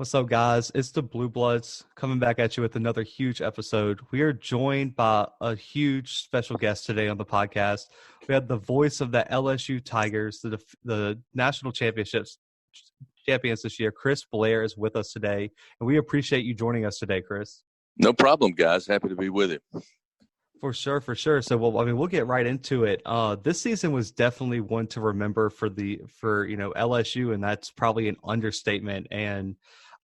What's up, guys? It's the Bluebloods coming back at you with another huge episode. We are joined by a huge special guest today on the podcast. We have the voice of the LSU Tigers, the national champions this year. Chris Blair is with us today, and we appreciate you joining us today, Chris. No problem, guys. Happy to be with you. For sure, for sure. So, we'll get right into it. This season was definitely one to remember for LSU, and that's probably an understatement. And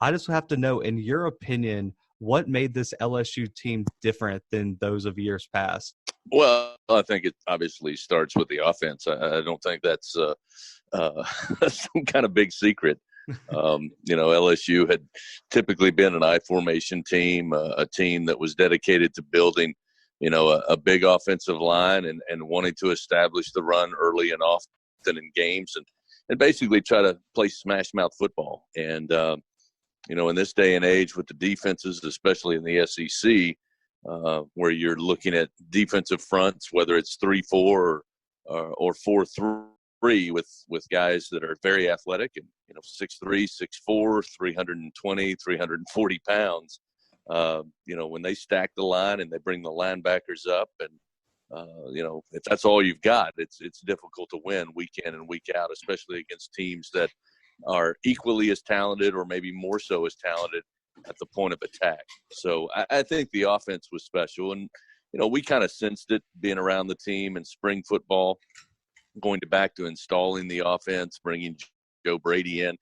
I just have to know, in your opinion, what made this LSU team different than those of years past? Well, I think it obviously starts with the offense. I don't think that's some kind of big secret. LSU had typically been an I formation team, a team that was dedicated to building, a big offensive line and wanting to establish the run early and often in games and basically try to play smash mouth football. And, in this day and age with the defenses, especially in the SEC, where you're looking at defensive fronts, whether it's 3-4 or 4-3 with guys that are very athletic and, 6'3", 6'4", 320, 340 pounds. When they stack the line and they bring the linebackers up and, if that's all you've got, it's difficult to win week in and week out, especially against teams that are equally as talented or maybe more so as talented at the point of attack. So I think the offense was special. And, we kind of sensed it being around the team in spring football, going back to installing the offense, bringing Joe Brady in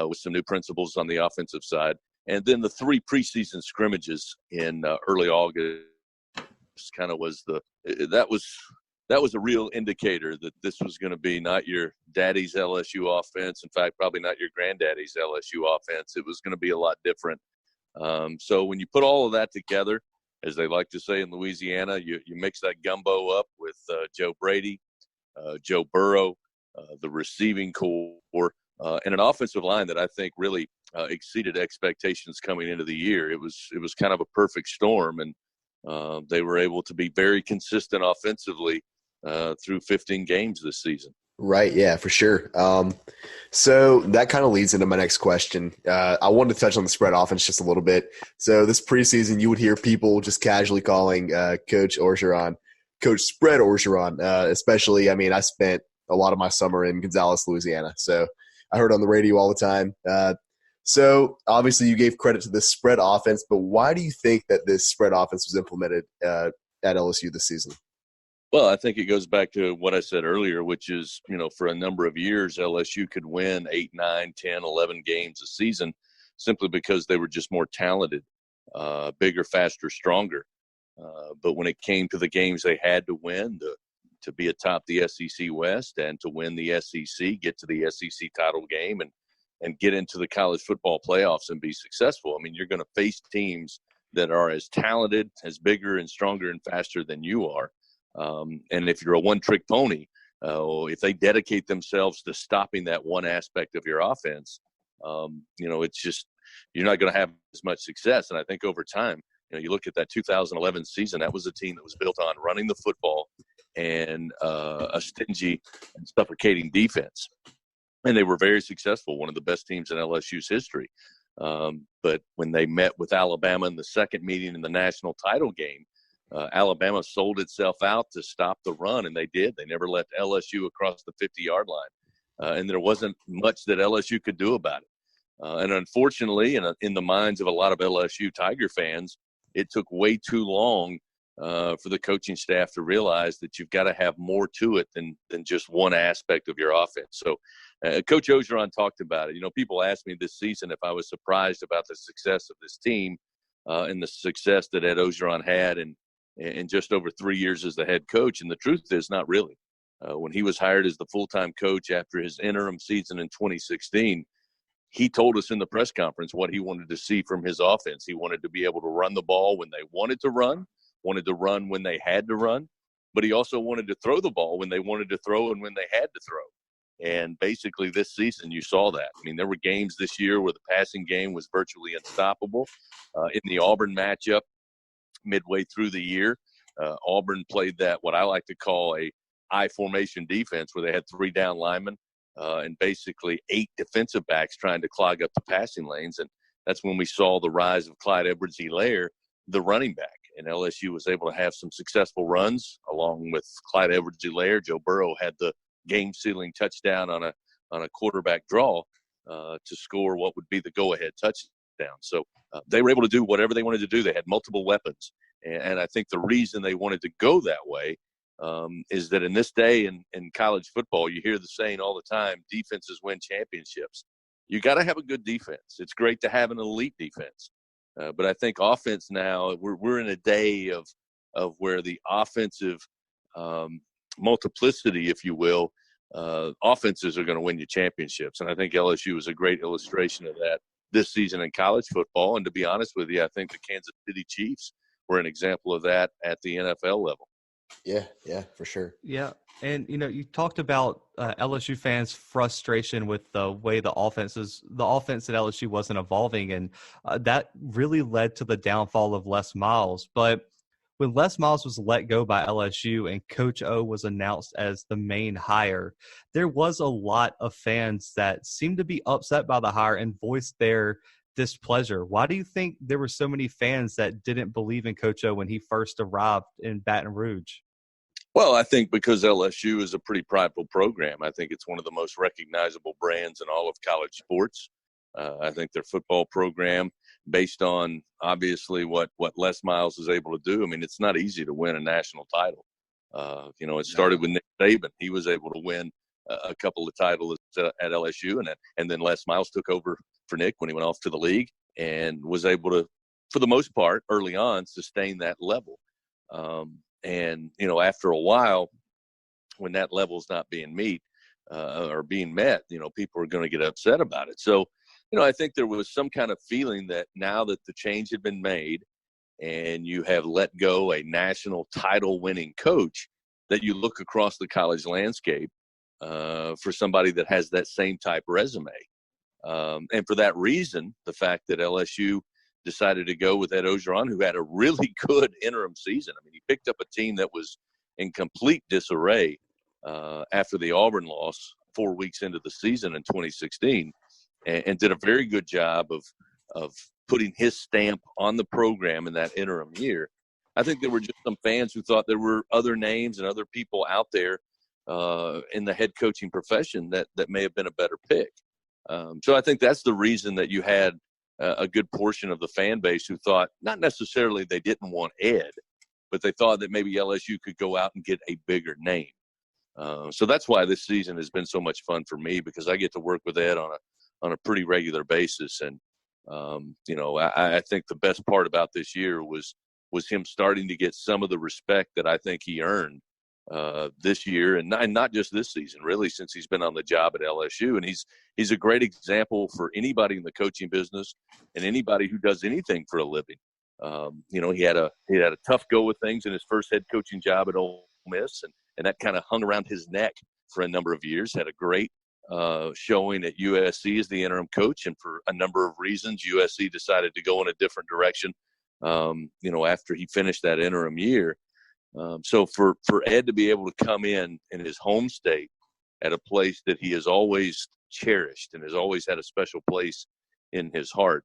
with some new principles on the offensive side. And then the 3 preseason scrimmages in early August kind of was that was a real indicator that this was going to be not your daddy's LSU offense. In fact, probably not your granddaddy's LSU offense. It was going to be a lot different. So when you put all of that together, as they like to say in Louisiana, you mix that gumbo up with Joe Brady, Joe Burrow, the receiving core, and an offensive line that I think really exceeded expectations coming into the year. It was kind of a perfect storm, and they were able to be very consistent offensively through 15 games this season. Right. Yeah, for sure. So that kind of leads into my next question. I wanted to touch on the spread offense just a little bit. So this preseason, you would hear people just casually calling Coach Orgeron, Coach Spread Orgeron, especially, I spent a lot of my summer in Gonzales, Louisiana. So I heard on the radio all the time. So obviously you gave credit to this spread offense, but why do you think that this spread offense was implemented at LSU this season? Well, I think it goes back to what I said earlier, which is, for a number of years, LSU could win 8, 9, 10, 11 games a season simply because they were just more talented, bigger, faster, stronger. But when it came to the games they had to win to be atop the SEC West and to win the SEC, get to the SEC title game and get into the college football playoffs and be successful, you're going to face teams that are as talented, as bigger and stronger and faster than you are. And if you're a one-trick pony, if they dedicate themselves to stopping that one aspect of your offense, it's just you're not going to have as much success. And I think over time, you look at that 2011 season, that was a team that was built on running the football and a stingy and suffocating defense. And they were very successful, one of the best teams in LSU's history. But when they met with Alabama in the second meeting in the national title game, Alabama sold itself out to stop the run, and they did. They never let LSU across the 50-yard line, and there wasn't much that LSU could do about it. And unfortunately, in the minds of a lot of LSU Tiger fans, it took way too long for the coaching staff to realize that you've got to have more to it than just one aspect of your offense. So Coach Orgeron talked about it. People asked me this season if I was surprised about the success of this team and the success that Ed Orgeron had in just over 3 years as the head coach. And the truth is, not really. When he was hired as the full-time coach after his interim season in 2016, he told us in the press conference what he wanted to see from his offense. He wanted to be able to run the ball when they wanted to run when they had to run, but he also wanted to throw the ball when they wanted to throw and when they had to throw. And basically this season you saw that. There were games this year where the passing game was virtually unstoppable. In the Auburn matchup, midway through the year, Auburn played that what I like to call a I formation defense, where they had 3 down linemen and basically 8 defensive backs trying to clog up the passing lanes. that's when we saw the rise of Clyde Edwards-Helaire, the running back. And LSU was able to have some successful runs along with Clyde Edwards-Helaire. Joe Burrow had the game-sealing touchdown on a quarterback draw to score what would be the go-ahead touchdown. So they were able to do whatever they wanted to do. They had multiple weapons. And I think the reason they wanted to go that way is that in this day in college football, you hear the saying all the time, defenses win championships. You got to have a good defense. It's great to have an elite defense. But I think offense now, we're in a day of where the offensive multiplicity, if you will, offenses are going to win you championships. And I think LSU is a great illustration of that this season in college football. And to be honest with you, I think the Kansas City Chiefs were an example of that at the NFL level. Yeah, for sure. Yeah. And, you talked about LSU fans' frustration with the way the offense at LSU wasn't evolving. And that really led to the downfall of Les Miles. But when Les Miles was let go by LSU and Coach O was announced as the main hire, there was a lot of fans that seemed to be upset by the hire and voiced their displeasure. Why do you think there were so many fans that didn't believe in Coach O when he first arrived in Baton Rouge? Well, I think because LSU is a pretty prideful program. I think it's one of the most recognizable brands in all of college sports. I think their football program, based on obviously what Les Miles is able to do. I mean, it's not easy to win a national title. It started with Nick Saban. He was able to win a couple of titles at LSU, and then Les Miles took over for Nick when he went off to the league and was able to, for the most part, early on, sustain that level. And after a while, when that level's not being met, people are going to get upset about it. So, I think there was some kind of feeling that now that the change had been made and you have let go a national title winning coach, that you look across the college landscape for somebody that has that same type resume. And for that reason, the fact that LSU decided to go with Ed Orgeron, who had a really good interim season. I mean, he picked up a team that was in complete disarray after the Auburn loss 4 weeks into the season in 2016, and did a very good job of putting his stamp on the program in that interim year. I think there were just some fans who thought there were other names and other people out there in the head coaching profession that may have been a better pick. So I think that's the reason that you had a good portion of the fan base who thought not necessarily they didn't want Ed, but they thought that maybe LSU could go out and get a bigger name. So that's why this season has been so much fun for me, because I get to work with Ed on a pretty regular basis. And, I think the best part about this year was him starting to get some of the respect that I think he earned this year, and not just this season, really, since he's been on the job at LSU. And he's a great example for anybody in the coaching business and anybody who does anything for a living. He had a tough go with things in his first head coaching job at Ole Miss, and that kind of hung around his neck for a number of years. Had a great showing at USC as the interim coach, and for a number of reasons, USC decided to go in a different direction. After he finished that interim year. So for Ed to be able to come in his home state at a place that he has always cherished and has always had a special place in his heart,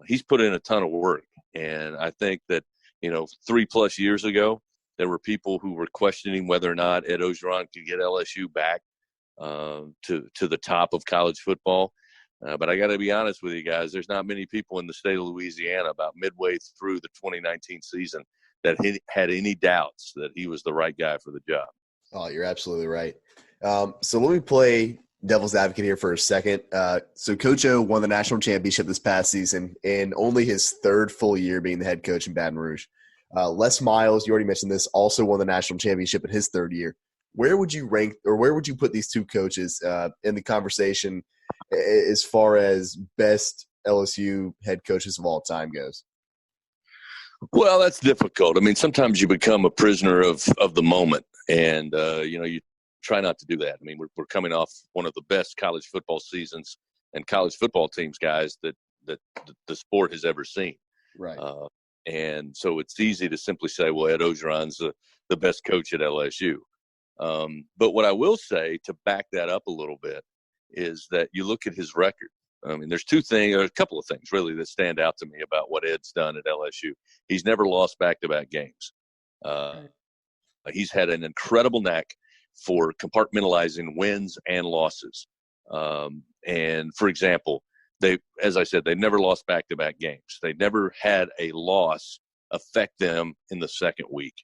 he's put in a ton of work. And I think that, 3+ years ago, there were people who were questioning whether or not Ed Orgeron could get LSU back to the top of college football. But I got to be honest with you guys, there's not many people in the state of Louisiana about midway through the 2019 season that had any doubts that he was the right guy for the job. Oh, you're absolutely right. So let me play devil's advocate here for a second. So Coach O won the national championship this past season in only his third full year being the head coach in Baton Rouge. Les Miles, you already mentioned this, also won the national championship in his third year. Where would you rank, or where would you put these two coaches in the conversation as far as best LSU head coaches of all time goes? Well, that's difficult. I mean, sometimes you become a prisoner of the moment, and you try not to do that. I mean, we're coming off one of the best college football seasons and college football teams, guys, that the sport has ever seen. Right. And so it's easy to simply say, well, Ed Orgeron's the best coach at LSU. But what I will say to back that up a little bit is that you look at his record. I mean, there's a couple of things really that stand out to me about what Ed's done at LSU. He's never lost back-to-back games. He's had an incredible knack for compartmentalizing wins and losses. And for example, as I said, they've never lost back-to-back games. They never had a loss affect them in the second week.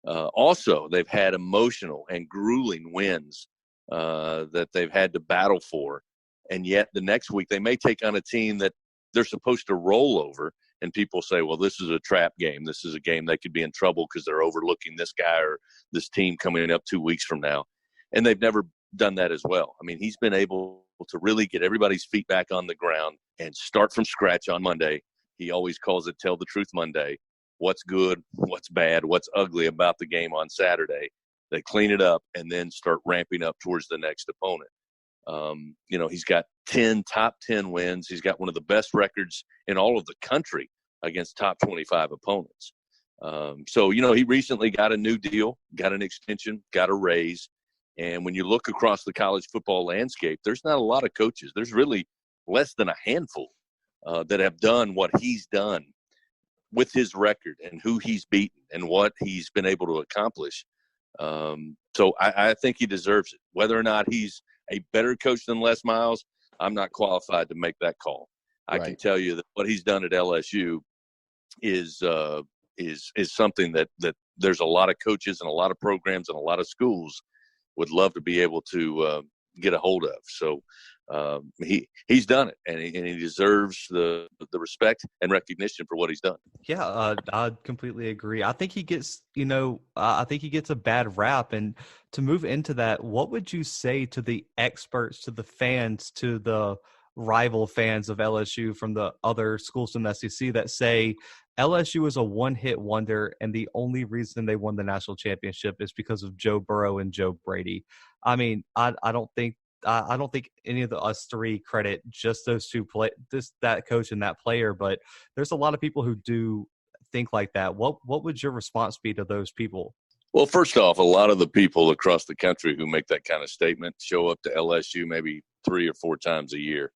Also, they've had emotional and grueling wins that they've had to battle for. And yet the next week they may take on a team that they're supposed to roll over. And people say, well, this is a trap game. This is a game they could be in trouble because they're overlooking this guy or this team coming up 2 weeks from now. And they've never done that as well. I mean, he's been able to really get everybody's feet back on the ground and start from scratch on Monday. He always calls it Tell the Truth Monday. What's good, what's bad, what's ugly about the game on Saturday. They clean it up and then start ramping up towards the next opponent. He's got top 10 wins. He's got one of the best records in all of the country against top 25 opponents. He recently got a new deal, got an extension, got a raise. And when you look across the college football landscape, there's not a lot of coaches. There's really less than a handful that have done what he's done with his record and who he's beaten and what he's been able to accomplish. So I think he deserves it. Whether or not he's a better coach than Les Miles, I'm not qualified to make that call. I can tell you that what he's done at LSU is something that there's a lot of coaches and a lot of programs and a lot of schools would love to be able to get a hold of. So he's done it, and he deserves the respect and recognition for what he's done. Yeah, I completely agree. I think he gets, a bad rap. And to move into that, what would you say to the experts, to the fans, to the rival fans of LSU from the other schools in the SEC that say LSU is a one-hit wonder and the only reason they won the national championship is because of Joe Burrow and Joe Brady? I mean, I don't think any of us three credit just those two that coach and that player, but there's a lot of people who do think like that. What would your response be to those people? Well, first off, a lot of the people across the country who make that kind of statement show up to LSU maybe 3 or 4 times a year.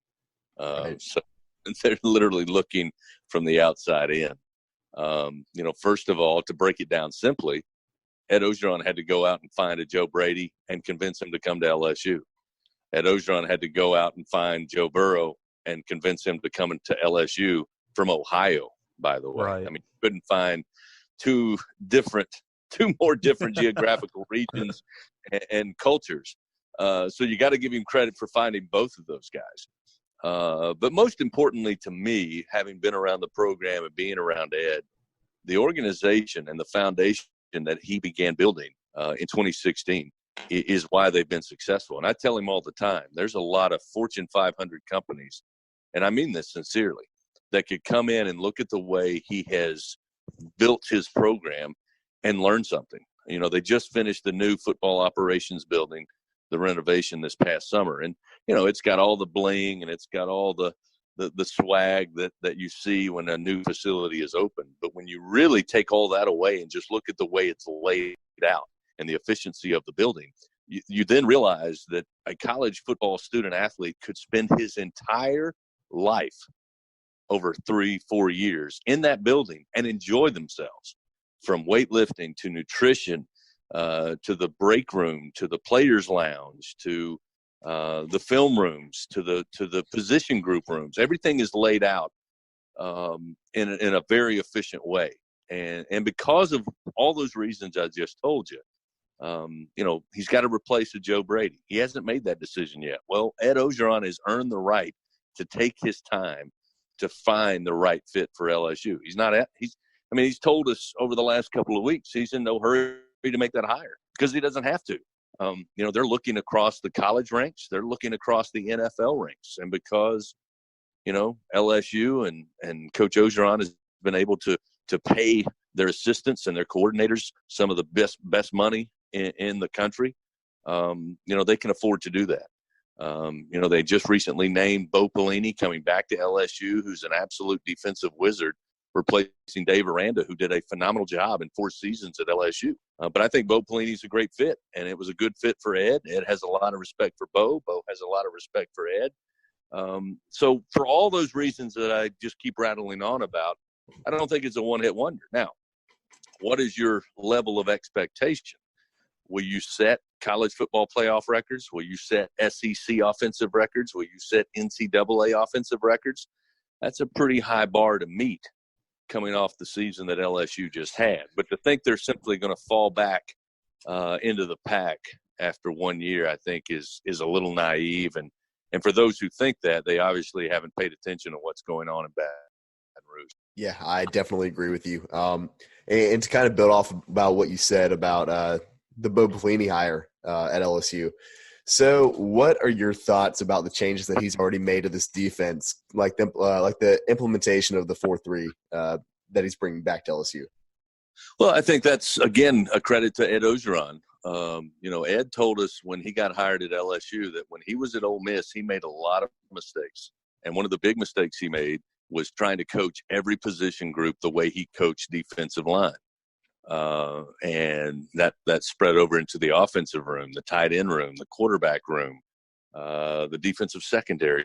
So they're literally looking from the outside in. First of all, to break it down simply, Ed Orgeron had to go out and find a Joe Brady and convince him to come to LSU. Ed Orgeron had to go out and find Joe Burrow and convince him to come into LSU from Ohio, by the way. Right. I mean, you couldn't find two more different geographical regions and cultures. So you got to give him credit for finding both of those guys. But most importantly to me, having been around the program and being around Ed, the organization and the foundation that he began building in 2016 is why they've been successful. And I tell him all the time, there's a lot of Fortune 500 companies, and I mean this sincerely, that could come in and look at the way he has built his program and learn something. They just finished the new football operations building, the renovation this past summer. And, it's got all the bling and it's got all the swag that you see when a new facility is open. But when you really take all that away and just look at the way it's laid out and the efficiency of the building, you then realize that a college football student athlete could spend his entire life over 3-4 years in that building and enjoy themselves, from weightlifting to nutrition, to the break room, to the players lounge, to the film rooms, to the position group rooms. Everything is laid out in a very efficient way. And because of all those reasons I just told you, he's got to replace a Joe Brady. He hasn't made that decision yet. Well, Ed Orgeron has earned the right to take his time to find the right fit for LSU. He's told us over the last couple of weeks he's in no hurry to make that hire because he doesn't have to. They're looking across the college ranks. They're looking across the NFL ranks. And because, LSU and Coach Orgeron has been able to pay their assistants and their coordinators some of the best money in the country, they can afford to do that. They just recently named Bo Pelini coming back to LSU, who's an absolute defensive wizard, replacing Dave Aranda, who did a phenomenal job in 4 seasons at LSU. But I think Bo Pelini's a great fit, and it was a good fit for Ed. Ed has a lot of respect for Bo. Bo has a lot of respect for Ed. So for all those reasons that I just keep rattling on about, I don't think it's a one-hit wonder. Now, what is your level of expectation? Will you set college football playoff records? Will you set SEC offensive records? Will you set NCAA offensive records? That's a pretty high bar to meet coming off the season that LSU just had. But to think they're simply going to fall back into the pack after 1 year, I think is a little naive. And for those who think that, they obviously haven't paid attention to what's going on in Baton Rouge. Yeah, I definitely agree with you. And to kind of build off about what you said about the Bo Pelini hire at LSU. So what are your thoughts about the changes that he's already made to this defense, like the implementation of the 4-3 that he's bringing back to LSU? Well, I think that's, again, a credit to Ed Ogeron. Ed told us when he got hired at LSU that when he was at Ole Miss, he made a lot of mistakes. And one of the big mistakes he made was trying to coach every position group the way he coached defensive line. And that spread over into the offensive room, the tight end room, the quarterback room, the defensive secondary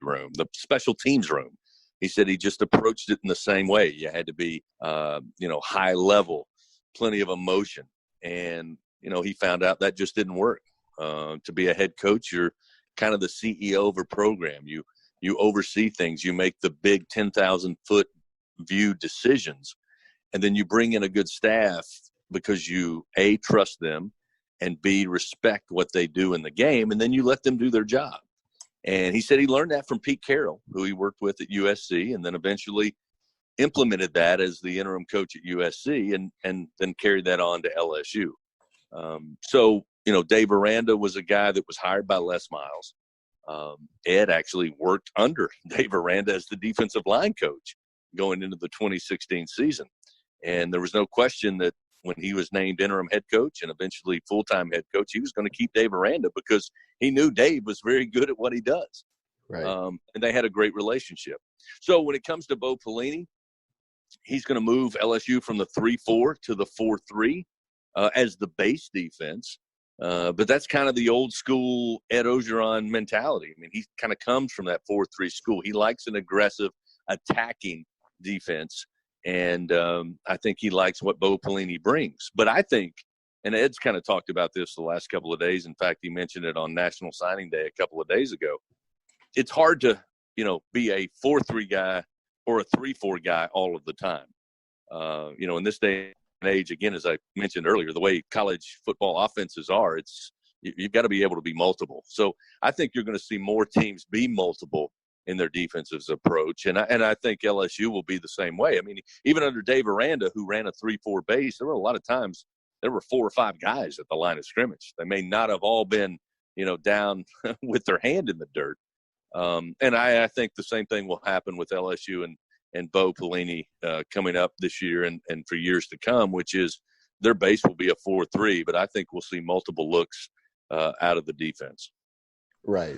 room, the special teams room. He said he just approached it in the same way. You had to be, high level, plenty of emotion. And, he found out that just didn't work. To be a head coach, you're kind of the CEO of a program. You oversee things. You make the big 10,000-foot view decisions. And then you bring in a good staff because you, A, trust them, and B, respect what they do in the game, and then you let them do their job. And he said he learned that from Pete Carroll, who he worked with at USC, and then eventually implemented that as the interim coach at USC and then carried that on to LSU. Dave Aranda was a guy that was hired by Les Miles. Ed actually worked under Dave Aranda as the defensive line coach going into the 2016 season. And there was no question that when he was named interim head coach and eventually full-time head coach, he was going to keep Dave Aranda because he knew Dave was very good at what he does. Right. And they had a great relationship. So when it comes to Bo Pelini, he's going to move LSU from the 3-4 to the 4-3 as the base defense. But that's kind of the old school Ed Ogeron mentality. I mean, he kind of comes from that 4-3 school. He likes an aggressive attacking defense. And I think he likes what Bo Pelini brings. But I think, and Ed's kind of talked about this the last couple of days. In fact, he mentioned it on National Signing Day a couple of days ago. It's hard to, be a 4-3 guy or a 3-4 guy all of the time. In this day and age, again, as I mentioned earlier, the way college football offenses are, you've got to be able to be multiple. So I think you're going to see more teams be multiple in their defensive approach. And I think LSU will be the same way. I mean, even under Dave Aranda, who ran a 3-4 base, there were a lot of times there were 4 or 5 guys at the line of scrimmage. They may not have all been, down with their hand in the dirt. And I think the same thing will happen with LSU and Bo Pelini coming up this year and for years to come, which is their base will be a 4-3, but I think we'll see multiple looks out of the defense. Right.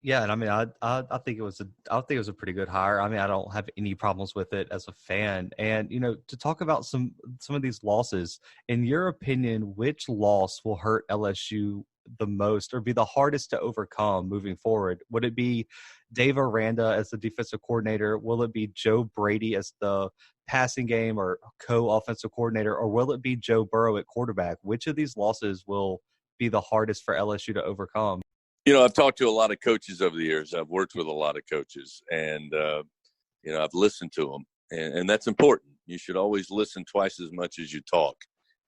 Yeah, and I mean, I think it was a pretty good hire. I mean, I don't have any problems with it as a fan. And to talk about some of these losses, in your opinion, which loss will hurt LSU the most or be the hardest to overcome moving forward? Would it be Dave Aranda as the defensive coordinator? Will it be Joe Brady as the passing game or co-offensive coordinator, or will it be Joe Burrow at quarterback? Which of these losses will be the hardest for LSU to overcome? I've talked to a lot of coaches over the years. I've worked with a lot of coaches, and, I've listened to them, and that's important. You should always listen twice as much as you talk.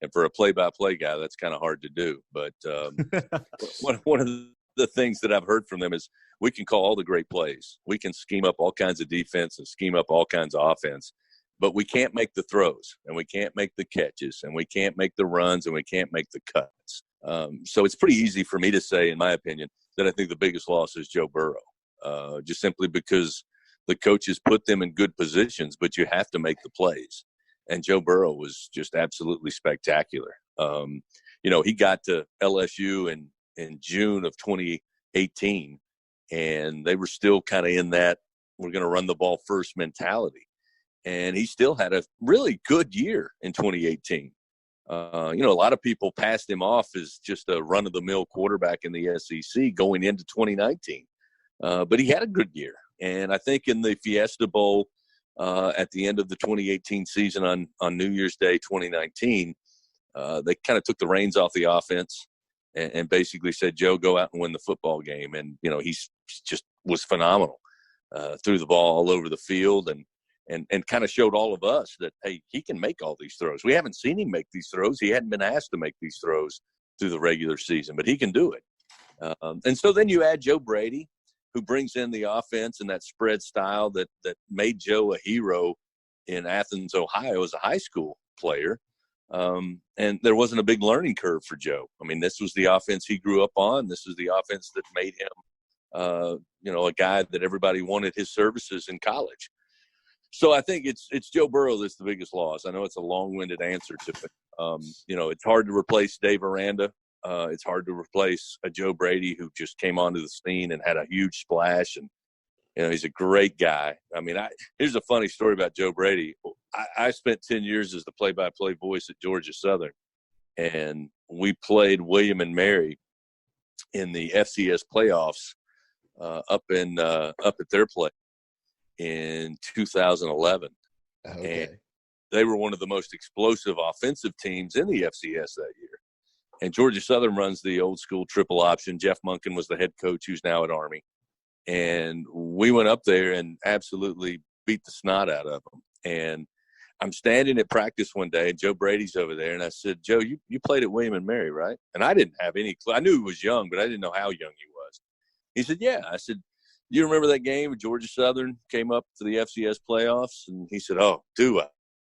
And for a play-by-play guy, that's kind of hard to do. But one of the things that I've heard from them is we can call all the great plays. We can scheme up all kinds of defense and scheme up all kinds of offense. But we can't make the throws, and we can't make the catches, and we can't make the runs, and we can't make the cuts. So it's pretty easy for me to say, in my opinion, that I think the biggest loss is Joe Burrow, just simply because the coaches put them in good positions, but you have to make the plays. And Joe Burrow was just absolutely spectacular. He got to LSU in June of 2018, and they were still kind of in that we're going to run the ball first mentality. And he still had a really good year in 2018. A lot of people passed him off as just a run-of-the-mill quarterback in the SEC going into 2019. But he had a good year. And I think in the Fiesta Bowl at the end of the 2018 season on New Year's Day 2019, they kind of took the reins off the offense and basically said, Joe, go out and win the football game. And, he's just was phenomenal. Threw the ball all over the field and kind of showed all of us that, hey, he can make all these throws. We haven't seen him make these throws. He hadn't been asked to make these throws through the regular season, but he can do it. And so then you add Joe Brady, who brings in the offense and that spread style that made Joe a hero in Athens, Ohio as a high school player. And there wasn't a big learning curve for Joe. I mean, this was the offense he grew up on. This was the offense that made him, a guy that everybody wanted his services in college. So I think it's Joe Burrow that's the biggest loss. I know it's a long-winded answer to it. It's hard to replace Dave Aranda. It's hard to replace a Joe Brady who just came onto the scene and had a huge splash. And, he's a great guy. I mean, here's a funny story about Joe Brady. I spent 10 years as the play-by-play voice at Georgia Southern, and we played William and Mary in the FCS playoffs up at their place in 2011. Okay. And they were one of the most explosive offensive teams in the FCS that year. And Georgia Southern runs the old school triple option. Jeff Monken was the head coach, who's now at Army. And we went up there and absolutely beat the snot out of them. And I'm standing at practice one day, and Joe Brady's over there. And I said, Joe, you played at William and Mary, right? And I didn't have any clue. I knew he was young, but I didn't know how young he was. He said, yeah. I said, you remember that game where Georgia Southern came up to the FCS playoffs? And he said, oh, do I?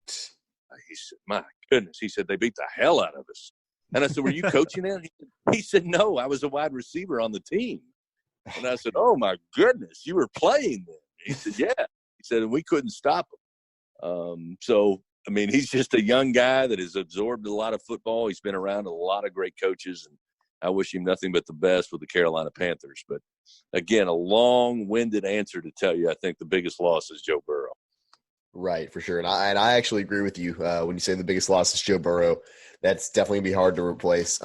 He said, my goodness. He said, they beat the hell out of us. And I said, were you coaching then? He said, no, I was a wide receiver on the team. And I said, oh, my goodness, you were playing then. He said, yeah. He said, and we couldn't stop him. So, I mean, he's just a young guy that has absorbed a lot of football. He's been around a lot of great coaches, and I wish him nothing but the best with the Carolina Panthers. But, again, a long-winded answer to tell you I think the biggest loss is Joe Burrow. Right, for sure. And I actually agree with you when you say the biggest loss is Joe Burrow. That's definitely going to be hard to replace.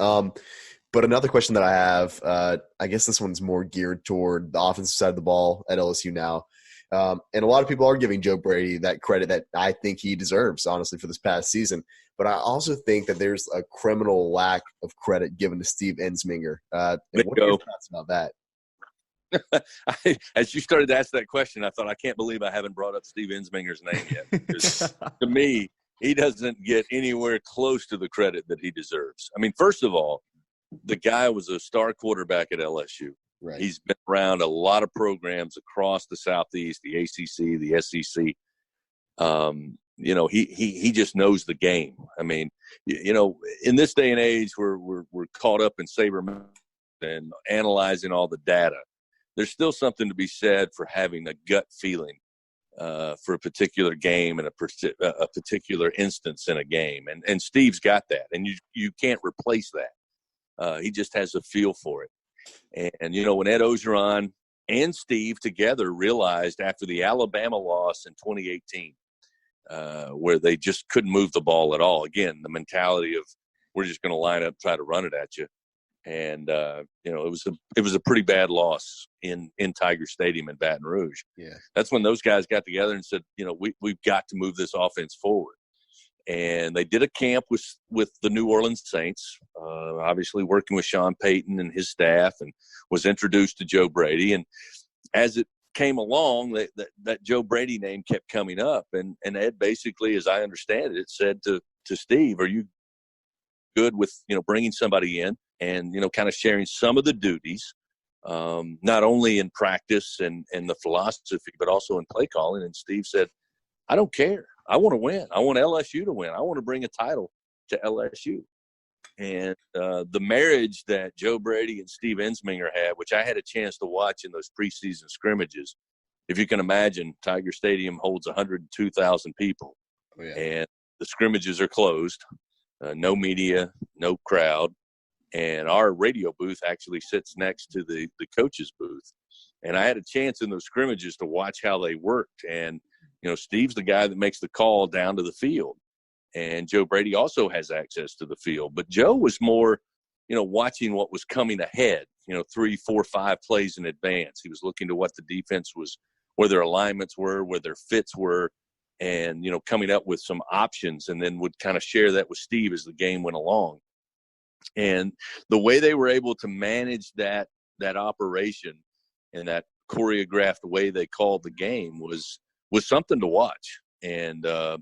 But another question that I have, I guess this one's more geared toward the offensive side of the ball at LSU now. And a lot of people are giving Joe Brady that credit that I think he deserves, honestly, for this past season. But I also think that there's a criminal lack of credit given to Steve Ensminger. And what are your thoughts about that? As you started to ask that question, I thought, I can't believe I haven't brought up Steve Ensminger's name yet. Because to me, he doesn't get anywhere close to the credit that he deserves. I mean, first of all, the guy was a star quarterback at LSU. Right. He's been around a lot of programs across the Southeast, the ACC, the SEC. He just knows the game. I mean, in this day and age, we're caught up in saber and analyzing all the data. There's still something to be said for having a gut feeling for a particular game and a particular instance in a game. And Steve's got that, and you can't replace that. He just has a feel for it. And, when Ed Ogeron and Steve together realized after the Alabama loss in 2018, where they just couldn't move the ball at all, again, the mentality of we're just going to line up, try to run it at you. And, it was a pretty bad loss in Tiger Stadium in Baton Rouge. Yeah. That's when those guys got together and said, we've got to move this offense forward. And they did a camp with the New Orleans Saints, obviously working with Sean Payton and his staff, and was introduced to Joe Brady. And as it came along, that Joe Brady name kept coming up. And Ed basically, as I understand it, said to Steve, are you good with, bringing somebody in and, kind of sharing some of the duties, not only in practice and the philosophy, but also in play calling. And Steve said, I don't care. I want to win. I want LSU to win. I want to bring a title to LSU. And the marriage that Joe Brady and Steve Ensminger had, which I had a chance to watch in those preseason scrimmages, if you can imagine, Tiger Stadium holds 102,000 people. Oh, yeah. And the scrimmages are closed, no media, no crowd. And our radio booth actually sits next to the coach's booth. And I had a chance in those scrimmages to watch how they worked. And Steve's the guy that makes the call down to the field. And Joe Brady also has access to the field. But Joe was more, watching what was coming ahead. 3, 4, 5 plays in advance. He was looking to what the defense was, where their alignments were, where their fits were, and, coming up with some options, and then would kind of share that with Steve as the game went along. And the way they were able to manage that operation and that choreographed way they called the game was something to watch. And, I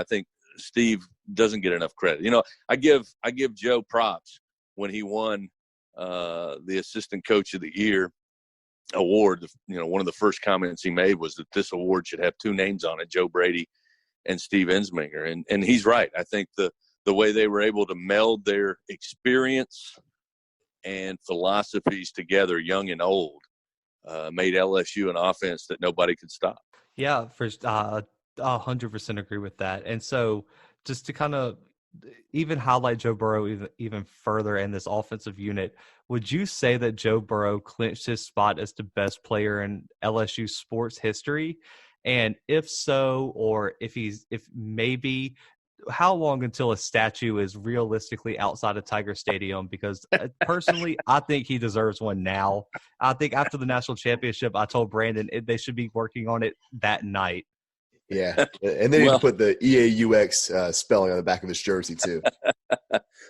think Steve doesn't get enough credit. I give Joe props when he won the Assistant Coach of the Year award. One of the first comments he made was that this award should have 2 names on it, Joe Brady and Steve Ensminger. And he's right. I think the way they were able to meld their experience and philosophies together, young and old, made LSU an offense that nobody could stop. Yeah, 100% agree with that. And so just to kind of even highlight Joe Burrow even further in this offensive unit, would you say that Joe Burrow clinched his spot as the best player in LSU sports history? And if so, or if maybe, how long until a statue is realistically outside of Tiger Stadium? Because personally, I think he deserves one now. I think after the national championship, I told Brandon they should be working on it that night. Yeah, and they need to put the EAUX spelling on the back of his jersey too.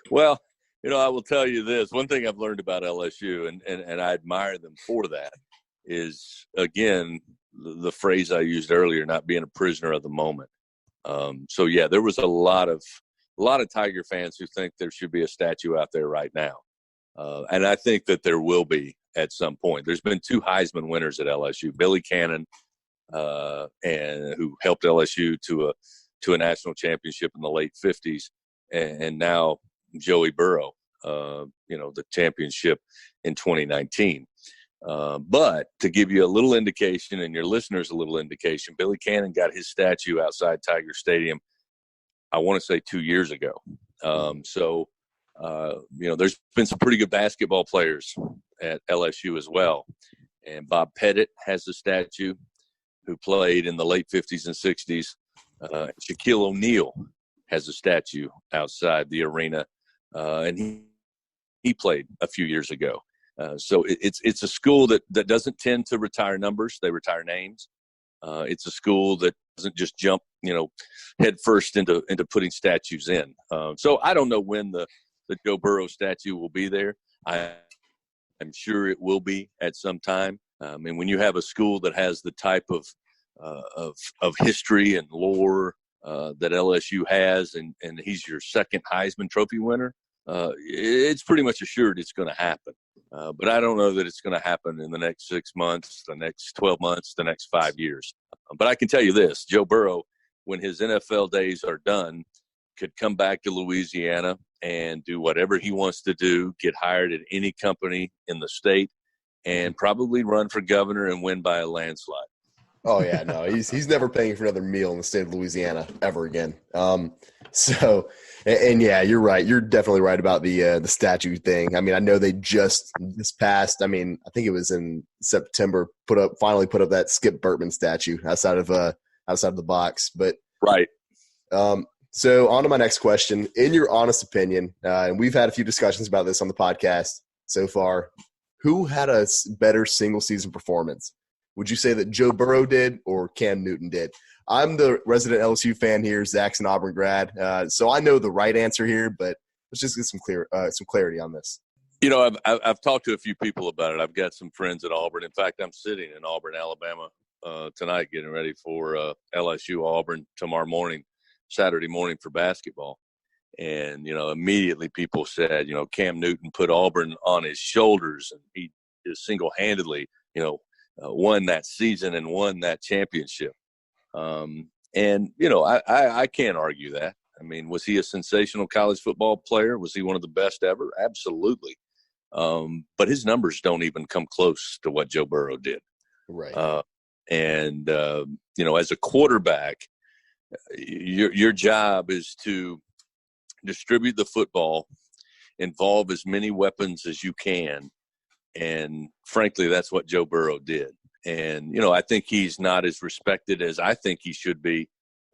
Well, I will tell you this. One thing I've learned about LSU, and I admire them for that, is, again, the phrase I used earlier, not being a prisoner of the moment. So, yeah, there was a lot of Tiger fans who think there should be a statue out there right now. And I think that there will be at some point. There's been 2 Heisman winners at LSU, Billy Cannon, and who helped LSU to a national championship in the late 50s, and now Joey Burrow, the championship in 2019. But to give you a little indication, and your listeners a little indication, Billy Cannon got his statue outside Tiger Stadium, I want to say 2 years ago. There's been some pretty good basketball players at LSU as well. And Bob Pettit has a statue, who played in the late 50s and 60s. Shaquille O'Neal has a statue outside the arena, and he played a few years ago. So it's a school that doesn't tend to retire numbers; they retire names. It's a school that doesn't just jump, head first into putting statues in. So I don't know when the Joe Burrow statue will be there. I'm sure it will be at some time. And when you have a school that has the type of history and lore that LSU has, and he's your second Heisman Trophy winner, it's pretty much assured it's going to happen. But I don't know that it's going to happen in the next 6 months, the next 12 months, the next 5 years. But I can tell you this, Joe Burrow, when his NFL days are done, could come back to Louisiana and do whatever he wants to do, get hired at any company in the state, and probably run for governor and win by a landslide. Oh yeah, no, he's never paying for another meal in the state of Louisiana ever again. And yeah, you're right. You're definitely right about the statue thing. I mean, I know they just this past, I think it was in September, finally put up that Skip Burtman statue outside of the box. But right. So on to my next question. In your honest opinion, and we've had a few discussions about this on the podcast so far, who had a better single season performance? Would you say that Joe Burrow did or Cam Newton did? I'm the resident LSU fan here. Zach's an Auburn grad, so I know the right answer here. But let's just get some clarity on this. I've talked to a few people about it. I've got some friends at Auburn. In fact, I'm sitting in Auburn, Alabama tonight, getting ready for LSU Auburn tomorrow morning, Saturday morning for basketball. And immediately people said, Cam Newton put Auburn on his shoulders, and he just single-handedly, won that season and won that championship. I can't argue that. I mean, was he a sensational college football player? Was he one of the best ever? Absolutely. But his numbers don't even come close to what Joe Burrow did. Right. As a quarterback, your job is to distribute the football, involve as many weapons as you can. And frankly, that's what Joe Burrow did. And, I think he's not as respected as I think he should be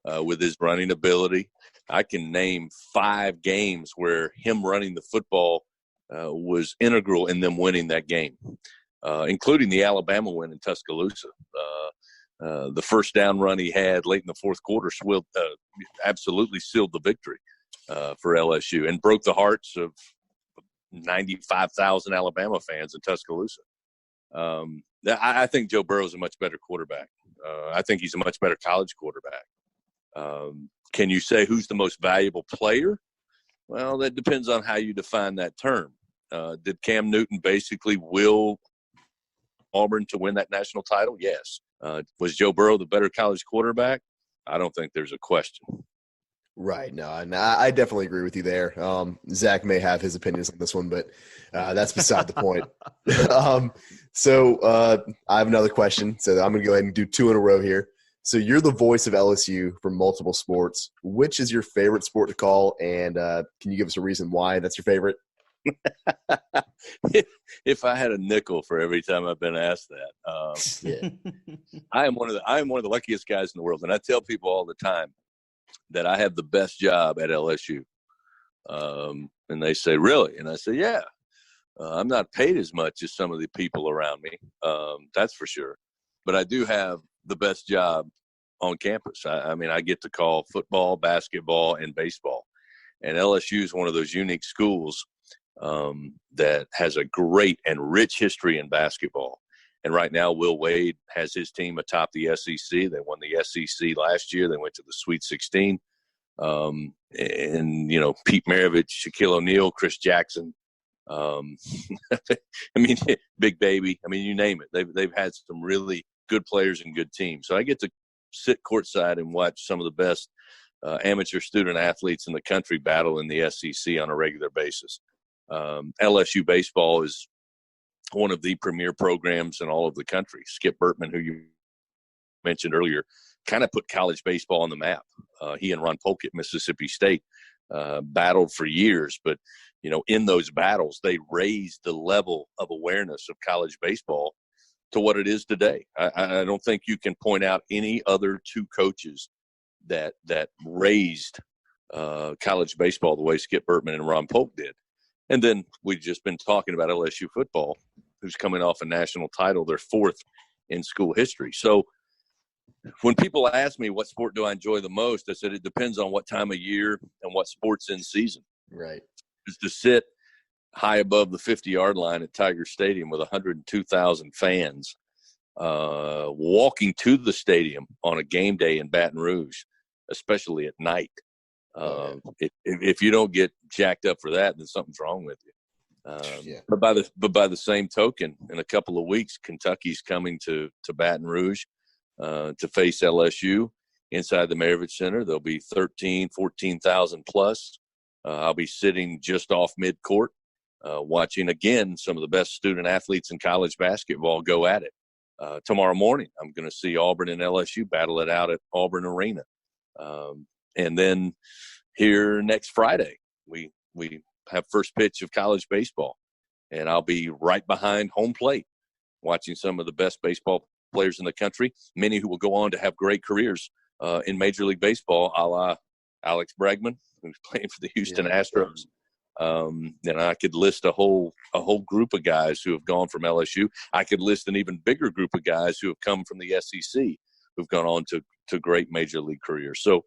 with his running ability. I can name 5 games where him running the football was integral in them winning that game, including the Alabama win in Tuscaloosa. The first down run he had late in the fourth quarter absolutely sealed the victory for LSU and broke the hearts of 95,000 Alabama fans in Tuscaloosa. I think Joe Burrow is a much better quarterback. I think he's a much better college quarterback. Can you say who's the most valuable player? Well, that depends on how you define that term. Did Cam Newton basically will Auburn to win that national title? Yes. Was Joe Burrow the better college quarterback? I don't think there's a question. Right. No, and I definitely agree with you there. Zach may have his opinions on this one, but that's beside the point. So I have another question. So I'm going to go ahead and do 2 in a row here. So you're the voice of LSU for multiple sports. Which is your favorite sport to call? And can you give us a reason why that's your favorite? If I had a nickel for every time I've been asked that, Yeah. I am one of the luckiest guys in the world, and I tell people all the time that I have the best job at LSU. And they say, really? And I say, yeah. I'm not paid as much as some of the people around me. That's for sure. But I do have the best job on campus. I mean, I get to call football, basketball, and baseball. And LSU is one of those unique schools that has a great and rich history in basketball. And right now, Will Wade has his team atop the SEC. They won the SEC last year. They went to the Sweet 16. And, you know, Pete Maravich, Shaquille O'Neal, Chris Jackson. I mean, Big Baby. I mean, you name it. They've had some really good players and good teams. So I get to sit courtside and watch some of the best amateur student athletes in the country battle in the SEC on a regular basis. LSU baseball is one of the premier programs in all of the country. Skip Bertman, who you mentioned earlier, kind of put college baseball on the map. He and Ron Polk at Mississippi State battled for years, but you know, in those battles, they raised the level of awareness of college baseball to what it is today. I don't think you can point out any other 2 coaches that raised college baseball the way Skip Bertman and Ron Polk did. And then we've just been talking about LSU football, who's coming off a national title, their 4th in school history. So when people ask me what sport do I enjoy the most, I said it depends on what time of year and what sport's in season. Right. Is to sit high above the 50-yard line at Tiger Stadium with 102,000 fans walking to the stadium on a game day in Baton Rouge, especially at night. If you don't get jacked up for that, then something's wrong with you. But by the same token, in a couple of weeks, Kentucky's coming to Baton Rouge to face LSU inside the Maravich Center. There'll be 14,000 plus. I'll be sitting just off midcourt, watching again some of the best student athletes in college basketball go at it. Tomorrow morning, I'm going to see Auburn and LSU battle it out at Auburn Arena. And then here next Friday, we have first pitch of college baseball, and I'll be right behind home plate watching some of the best baseball players in the country, many who will go on to have great careers in Major League Baseball, a la Alex Bregman, who's playing for the Houston Astros. And I could list a whole group of guys who have gone from LSU. I could list an even bigger group of guys who have come from the SEC, who've gone on to great Major League careers. So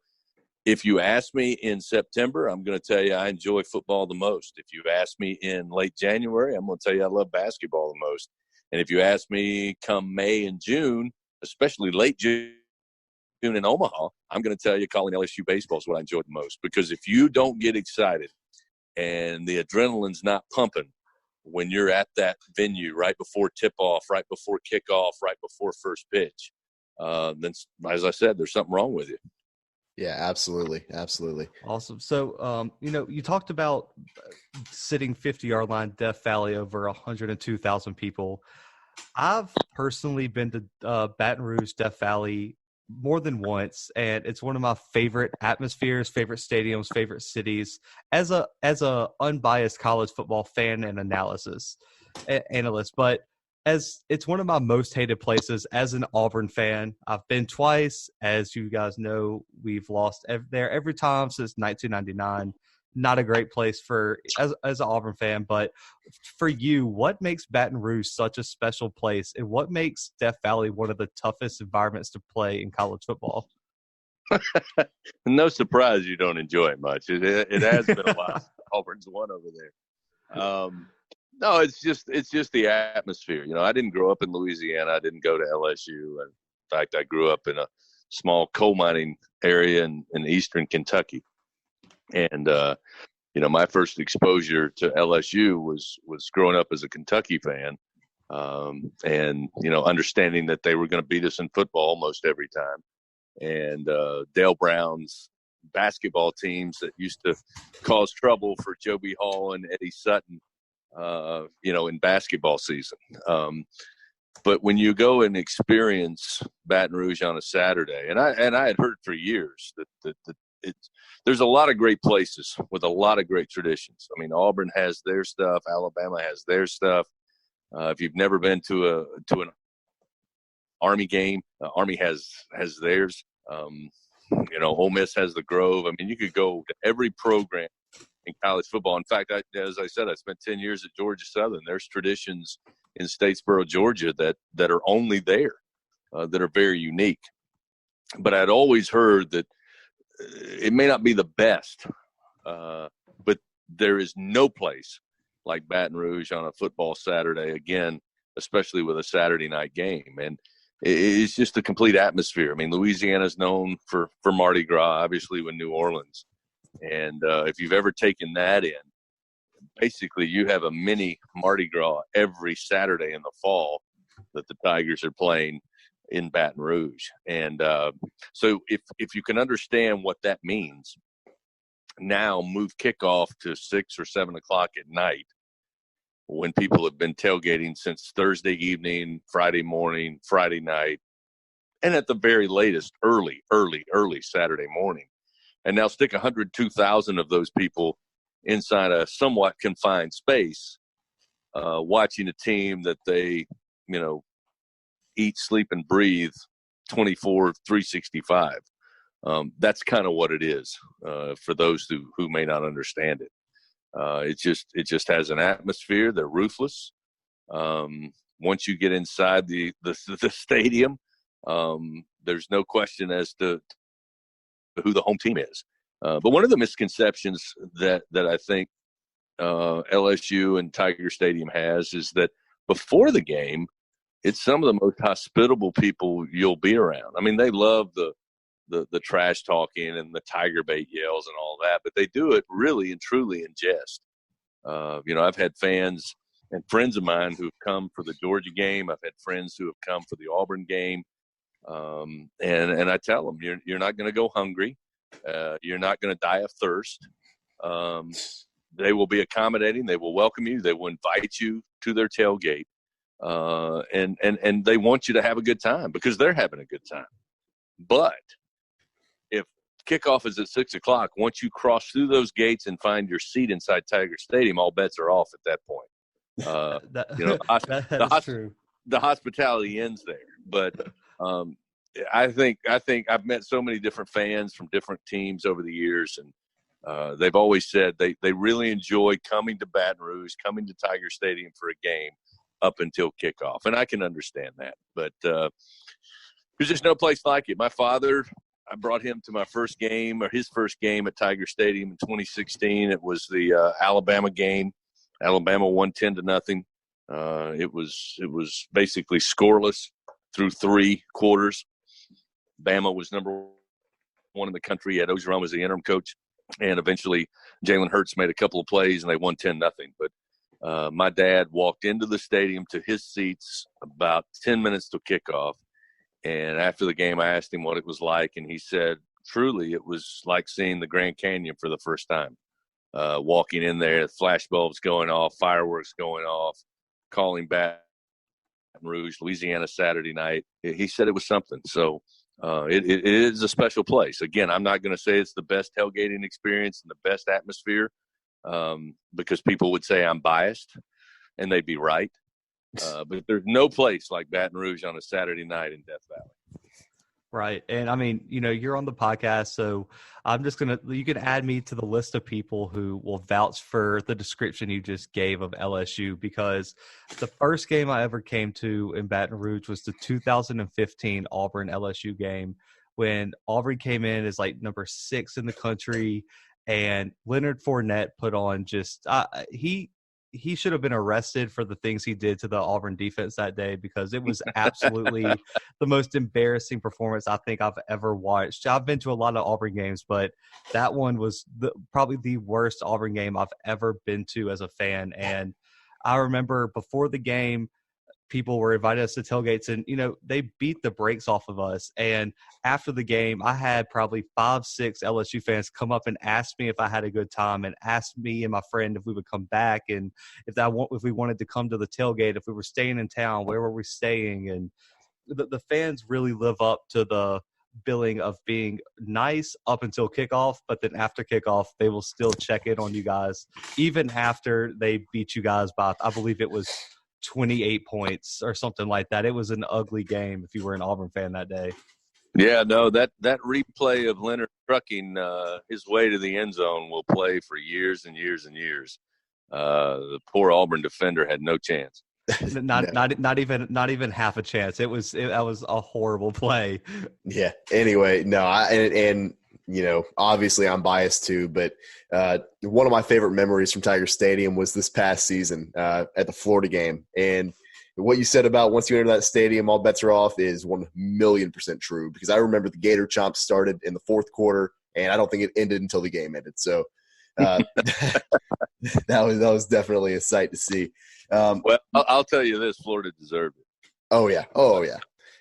if you ask me in September, I'm going to tell you I enjoy football the most. If you ask me in late January, I'm going to tell you I love basketball the most. And if you ask me come May and June, especially late June in Omaha, I'm going to tell you calling LSU baseball is what I enjoy the most. Because if you don't get excited and the adrenaline's not pumping when you're at that venue right before tip-off, right before kickoff, right before first pitch, then, as I said, there's something wrong with you. Yeah, absolutely. Absolutely. Awesome. So, you talked about sitting 50-yard line, Death Valley, over 102,000 people. I've personally been to Baton Rouge, Death Valley more than once, and it's one of my favorite atmospheres, favorite stadiums, favorite cities as a unbiased college football fan and analyst. But as it's one of my most hated places as an Auburn fan. I've been twice. As you guys know, we've lost there every time since 1999. not a great place for as an Auburn fan. But for you, what makes Baton Rouge such a special place, and what makes Death Valley one of the toughest environments to play in college football? No surprise you don't enjoy it much. It has been a while since Auburn's won over there. No, it's just the atmosphere. I didn't grow up in Louisiana. I didn't go to LSU. In fact, I grew up in a small coal mining area in eastern Kentucky. And my first exposure to LSU was growing up as a Kentucky fan, and understanding that they were going to beat us in football almost every time. And Dale Brown's basketball teams that used to cause trouble for Joby Hall and Eddie Sutton, in basketball season. But when you go and experience Baton Rouge on a Saturday, and I had heard for years that there's a lot of great places with a lot of great traditions. I mean, Auburn has their stuff, Alabama has their stuff. If you've never been to an Army game, Army has theirs. Ole Miss has the Grove. I mean, you could go to every program in college football. In fact, as I said, I spent 10 years at Georgia Southern. There's traditions in Statesboro, Georgia, that are only there, that are very unique. But I'd always heard that it may not be the best, but there is no place like Baton Rouge on a football Saturday, again, especially with a Saturday night game. And it's just a complete atmosphere. I mean, Louisiana's known for Mardi Gras, obviously, with New Orleans. And if you've ever taken that in, basically you have a mini Mardi Gras every Saturday in the fall that the Tigers are playing in Baton Rouge. And so if you can understand what that means, now move kickoff to 6 or 7 o'clock at night, when people have been tailgating since Thursday evening, Friday morning, Friday night, and at the very latest, early Saturday morning. And now stick 102,000 of those people inside a somewhat confined space, watching a team that they, eat, sleep, and breathe 365. That's kind of what it is, for those who may not understand it. It just has an atmosphere. They're ruthless. Once you get inside the stadium, there's no question as to who the home team is. But one of the misconceptions that I think LSU and Tiger Stadium has is that before the game, it's some of the most hospitable people you'll be around. I mean, they love the trash talking and the tiger bait yells and all that, but they do it really and truly in jest. I've had fans and friends of mine who've come for the Georgia game. I've had friends who have come for the Auburn game. And I tell them, you're not going to go hungry. You're not going to die of thirst. They will be accommodating. They will welcome you. They will invite you to their tailgate. And they want you to have a good time because they're having a good time. But if kickoff is at 6 o'clock, once you cross through those gates and find your seat inside Tiger Stadium, all bets are off at that point. That's true. The hospitality ends there. But I think I've met so many different fans from different teams over the years, and they've always said they really enjoy coming to Baton Rouge, coming to Tiger Stadium for a game up until kickoff. And I can understand that. But there's just no place like it. My father, I brought him to my first game, or his first game at Tiger Stadium in 2016. It was the Alabama game. Alabama won 10-0. It was basically scoreless through 3 quarters. Bama was number 1 in the country. Ed Ogeron was the interim coach, and eventually Jalen Hurts made a couple of plays, and they won 10-0. But my dad walked into the stadium to his seats about 10 minutes to kickoff, and after the game, I asked him what it was like, and he said, truly, it was like seeing the Grand Canyon for the first time. Walking in there, flash bulbs going off, fireworks going off, calling Baton Rouge, Louisiana Saturday night. He said it was something. So it is a special place. Again, I'm not going to say it's the best tailgating experience and the best atmosphere, because people would say I'm biased, and they'd be right. But there's no place like Baton Rouge on a Saturday night in Death Valley. Right. And I mean, you're on the podcast, so you can add me to the list of people who will vouch for the description you just gave of LSU, because the first game I ever came to in Baton Rouge was the 2015 Auburn LSU game, when Auburn came in as like number 6 in the country, and Leonard Fournette put on he should have been arrested for the things he did to the Auburn defense that day, because it was absolutely the most embarrassing performance I think I've ever watched. I've been to a lot of Auburn games, but that one was probably the worst Auburn game I've ever been to as a fan. And I remember before the game, people were inviting us to tailgates, and they beat the brakes off of us. And after the game, I had probably 5-6 LSU fans come up and ask me if I had a good time, and asked me and my friend if we would come back, and if we wanted to come to the tailgate, if we were staying in town, where were we staying. And the fans really live up to the billing of being nice up until kickoff, but then after kickoff, they will still check in on you guys, even after they beat you guys by, I believe it was 28 points or something like that. It was an ugly game if you were an Auburn fan that day. Yeah, no, that replay of Leonard trucking his way to the end zone will play for years and years and years. The poor Auburn defender had no chance. Not even half a chance. That was a horrible play. Yeah. Anyway, no, and obviously I'm biased too, but one of my favorite memories from Tiger Stadium was this past season at the Florida game. And what you said about once you enter that stadium, all bets are off is 1,000,000% true, because I remember the Gator Chomp started in the fourth quarter, and I don't think it ended until the game ended. So that was definitely a sight to see. Well, I'll tell you this: Florida deserved it. Oh yeah.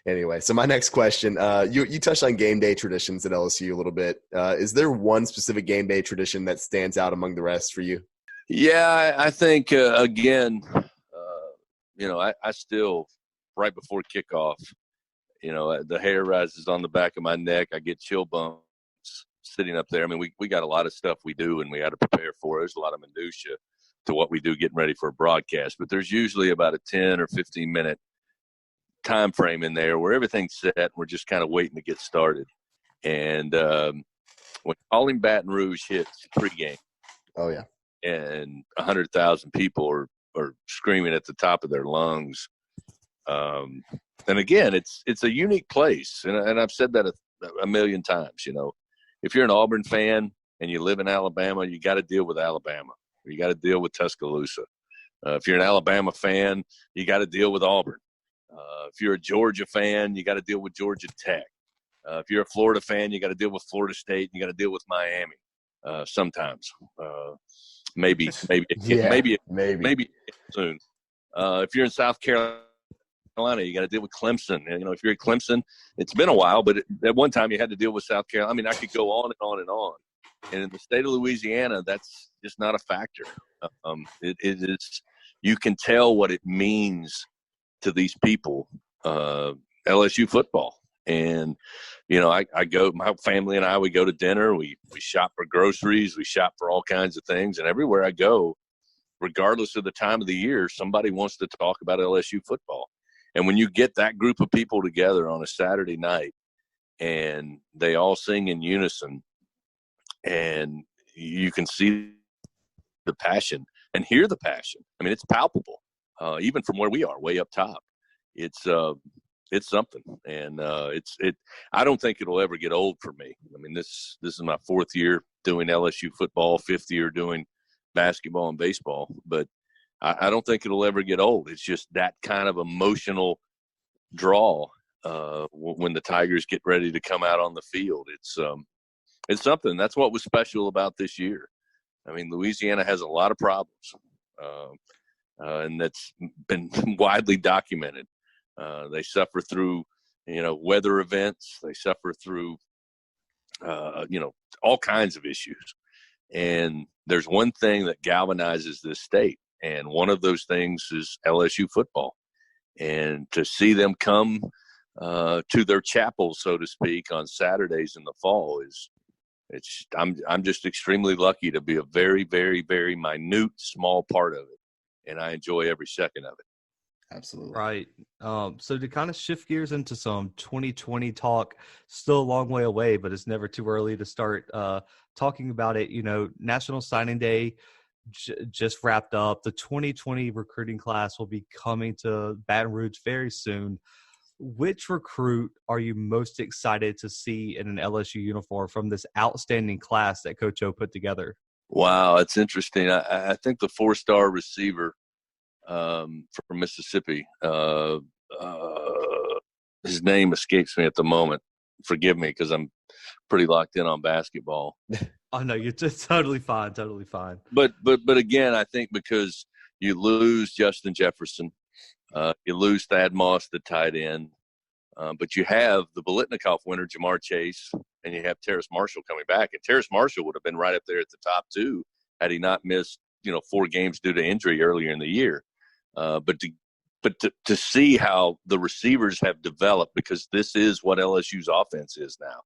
Anyway, so my next question, you touched on game day traditions at LSU a little bit. Is there one specific game day tradition that stands out among the rest for you? Yeah, I think, again, I still, right before kickoff, the hair rises on the back of my neck. I get chill bumps sitting up there. I mean, we got a lot of stuff we do and we got to prepare for. There's a lot of minutia to what we do getting ready for a broadcast, but there's usually about a 10 or 15 minute time frame in there where everything's set and we're just kind of waiting to get started. And when Calling Baton Rouge hits pregame, oh yeah, and 100,000 people are screaming at the top of their lungs. And again, it's a unique place, and I've said that a million times. If you're an Auburn fan and you live in Alabama, you got to deal with Alabama. You got to deal with Tuscaloosa. If you're an Alabama fan, you got to deal with Auburn. If you're a Georgia fan, you got to deal with Georgia Tech. If you're a Florida fan, you got to deal with Florida State. You got to deal with Miami. Sometimes, maybe soon. If you're in South Carolina, you got to deal with Clemson. And, if you're at Clemson, it's been a while, but at one time you had to deal with South Carolina. I mean, I could go on and on and on. And in the state of Louisiana, that's just not a factor. It is. You can tell what it means to these people, LSU football. And, I go, my family and we go to dinner, we shop for groceries, we shop for all kinds of things. And everywhere I go, regardless of the time of the year, somebody wants to talk about LSU football. And when you get that group of people together on a Saturday night and they all sing in unison and you can see the passion and hear the passion. I mean, it's palpable, even from where we are, way up top. It's something, and I don't think it'll ever get old for me. I mean, this is my 4th year doing LSU football, 5th year doing basketball and baseball, but I don't think it'll ever get old. It's just that kind of emotional draw when the Tigers get ready to come out on the field. It's something. That's what was special about this year. I mean, Louisiana has a lot of problems, and that's been widely documented. They suffer through, weather events. They suffer through, all kinds of issues. And there's one thing that galvanizes this state, and one of those things is LSU football. And to see them come to their chapel, so to speak, on Saturdays in the fall I'm just extremely lucky to be a very, very, very minute, small part of it, and I enjoy every second of it. Absolutely. Right. So to kind of shift gears into some 2020 talk, still a long way away, but it's never too early to start talking about it. National Signing Day just wrapped up. The 2020 recruiting class will be coming to Baton Rouge very soon. Which recruit are you most excited to see in an LSU uniform from this outstanding class that Coach O put together? Wow, it's interesting. I think the 4-star receiver from Mississippi, his name escapes me at the moment. Forgive me because I'm pretty locked in on basketball. Oh no, you're just totally fine, totally fine. But again, I think because you lose Justin Jefferson, you lose Thad Moss, the tight end, but you have the Biletnikoff winner, Jamar Chase, and you have Terrace Marshall coming back. And Terrace Marshall would have been right up there at the top too had he not missed 4 games due to injury earlier in the year. But to see how the receivers have developed, because this is what LSU's offense is now.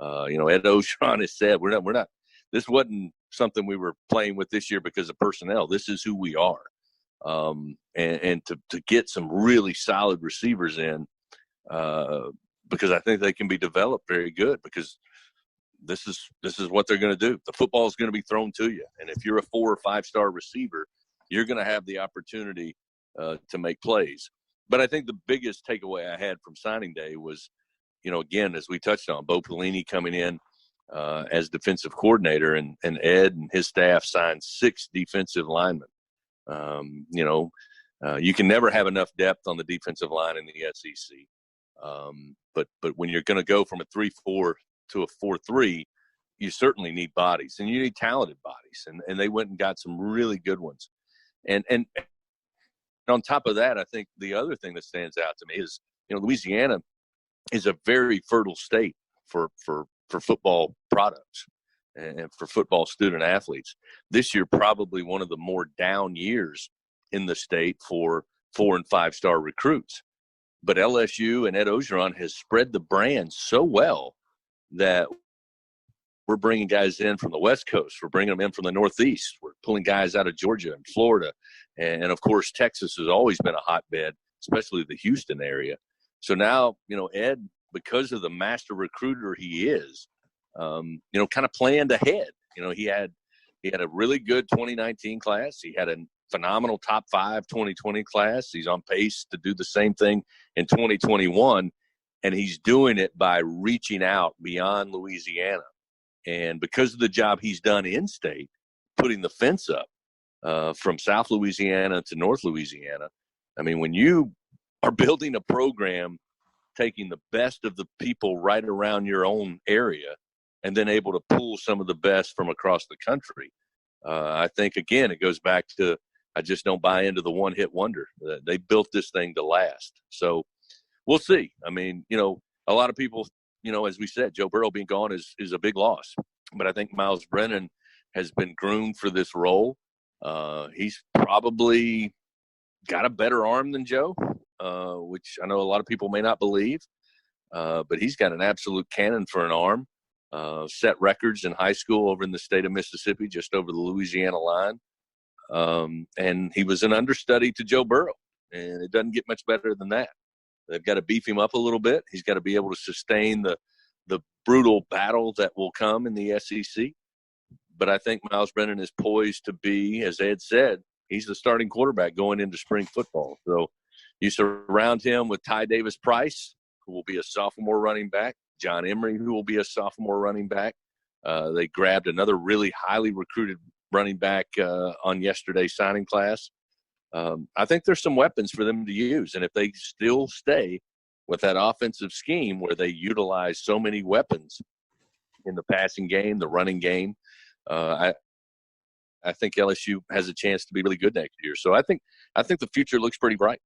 Ed Ogeron has said we're not. This wasn't something we were playing with this year because of personnel. This is who we are. And to get some really solid receivers in, because I think they can be developed very good, because this is what they're going to do. The football is going to be thrown to you. And if you're a 4 or 5-star receiver, you're going to have the opportunity to make plays. But I think the biggest takeaway I had from signing day was, again, as we touched on, Bo Pelini coming in as defensive coordinator, and Ed and his staff signed 6 defensive linemen. You can never have enough depth on the defensive line in the SEC. But when you're going to go from a 3-4 to a 4-3, you certainly need bodies, and you need talented bodies. And they went and got some really good ones. And on top of that, I think the other thing that stands out to me is, Louisiana is a very fertile state for football products and for football student athletes. This year, probably one of the more down years in the state for 4- and 5-star recruits. But LSU and Ed Ogeron has spread the brand so well that we're bringing guys in from the West Coast. We're bringing them in from the Northeast. We're pulling guys out of Georgia and Florida. And of course, Texas has always been a hotbed, especially the Houston area. So now, Ed, because of the master recruiter he is, kind of planned ahead. He had a really good 2019 class. He had a phenomenal top 5 2020 class. He's on pace to do the same thing in 2021. And he's doing it by reaching out beyond Louisiana. And because of the job he's done in state, putting the fence up from South Louisiana to North Louisiana, I mean, when you are building a program, taking the best of the people right around your own area, and then able to pull some of the best from across the country, I think, again, it goes back to, I just don't buy into the one-hit wonder. They built this thing to last. So we'll see. I mean, a lot of people, as we said, Joe Burrow being gone is a big loss. But I think Miles Brennan has been groomed for this role. He's probably got a better arm than Joe, which I know a lot of people may not believe. But he's got an absolute cannon for an arm. Set records in high school over in the state of Mississippi, just over the Louisiana line. And he was an understudy to Joe Burrow, and it doesn't get much better than that. They've got to beef him up a little bit. He's got to be able to sustain the brutal battle that will come in the SEC. But I think Miles Brennan is poised to be, as Ed said, he's the starting quarterback going into spring football. So you surround him with Ty Davis-Price, who will be a sophomore running back, John Emery, who will be a sophomore running back. They grabbed another really highly recruited running back on yesterday's signing class. I think there's some weapons for them to use. And if they still stay with that offensive scheme where they utilize so many weapons in the passing game, the running game, I think LSU has a chance to be really good next year. So I think the future looks pretty bright.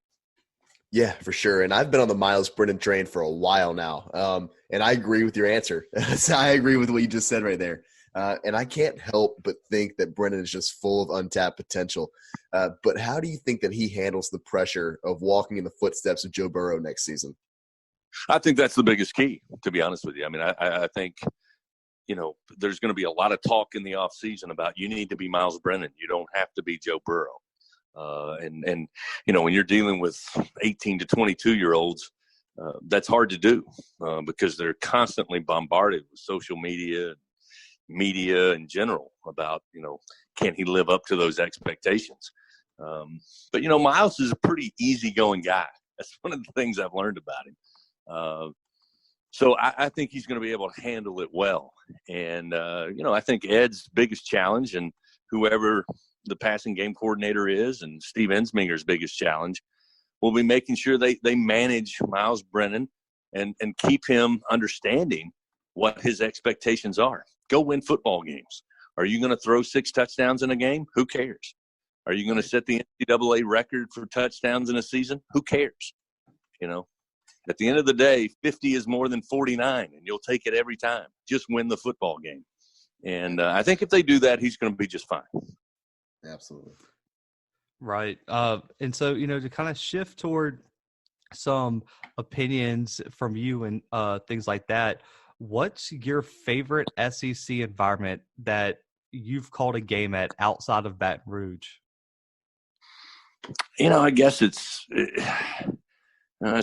Yeah, for sure. And I've been on the Miles Brennan train for a while now. And I agree with your answer. So I agree with what you just said right there. And I can't help but think that Brennan is just full of untapped potential. But how do you think that he handles the pressure of walking in the footsteps of Joe Burrow next season? I think that's the biggest key, to be honest with you. I mean, I think, there's going to be a lot of talk in the offseason about you need to be Miles Brennan. You don't have to be Joe Burrow. And when you're dealing with 18 to 22-year-olds, that's hard to do because they're constantly bombarded with social media in general about, can he live up to those expectations? But Miles is a pretty easygoing guy. That's one of the things I've learned about him. So I think he's going to be able to handle it well. And, I think Ed's biggest challenge, and whoever the passing game coordinator is, and Steve Ensminger's biggest challenge, will be making sure they manage Miles Brennan and keep him understanding what his expectations are. Go win football games. Are you going to throw 6 touchdowns in a game? Who cares? Are you going to set the NCAA record for touchdowns in a season? Who cares? At the end of the day, 50 is more than 49, and you'll take it every time. Just win the football game. And I think if they do that, he's going to be just fine. Absolutely. Right. And so, to kind of shift toward some opinions from you and things like that, what's your favorite SEC environment that you've called a game at outside of Baton Rouge? I guess it's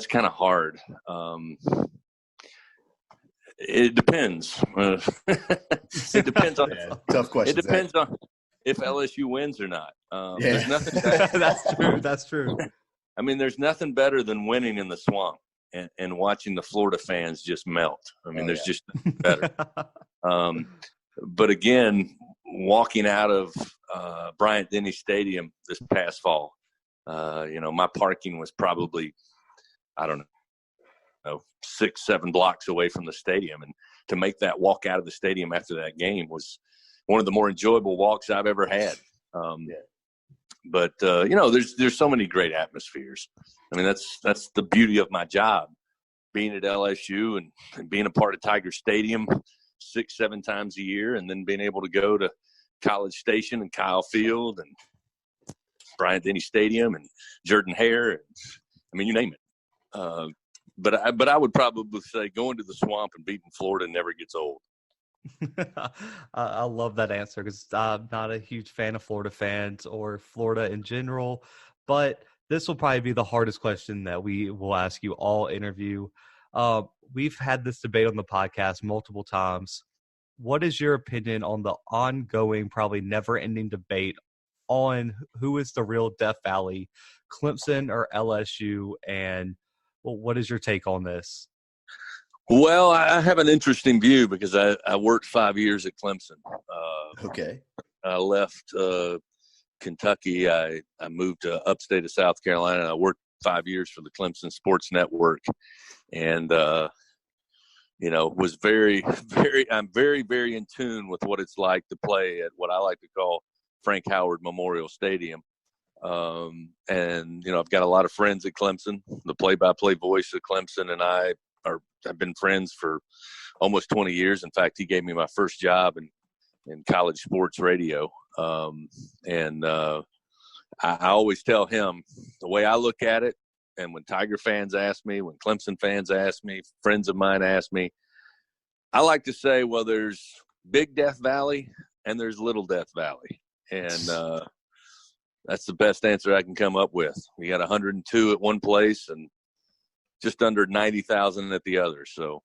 kind of hard. It depends. It depends on tough question. It depends on if LSU wins or not. There's nothing That's true. I mean, there's nothing better than winning in the swamp and watching the Florida fans just melt. I mean, there's just nothing better. But again, walking out of Bryant-Denny Stadium this past fall, my parking was probably, 6-7 blocks away from the stadium. And to make that walk out of the stadium after that game was one of the more enjoyable walks I've ever had. But there's so many great atmospheres. I mean, that's the beauty of my job, being at LSU and being a part of Tiger Stadium 6-7 times a year, and then being able to go to College Station and Kyle Field and Bryant-Denny Stadium and Jordan-Hare. I mean, you name it. But I would probably say going to the swamp and beating Florida never gets old. I love that answer because I'm not a huge fan of Florida fans or Florida in general, but this will probably be the hardest question that we will ask you all interview. We've had this debate on the podcast multiple times. What is your opinion on the ongoing, probably never-ending debate on who is the real Death Valley, Clemson or LSU? And what is your take on this? Well, I have an interesting view because I worked 5 years at Clemson. Okay. I left Kentucky. I moved to upstate of South Carolina, and I worked 5 years for the Clemson Sports Network. And, was very, very, I'm very, very in tune with what it's like to play at what I like to call Frank Howard Memorial Stadium. I've got a lot of friends at Clemson. The play-by-play voice of Clemson and I have been friends for almost 20 years. In fact, he gave me my first job in college sports radio. I always tell him the way I look at it, and when Tiger fans ask me, when Clemson fans ask me, friends of mine ask me, I like to say, well, there's Big Death Valley and there's Little Death Valley. And that's the best answer I can come up with. We got 102 at one place and just under 90,000 at the other. So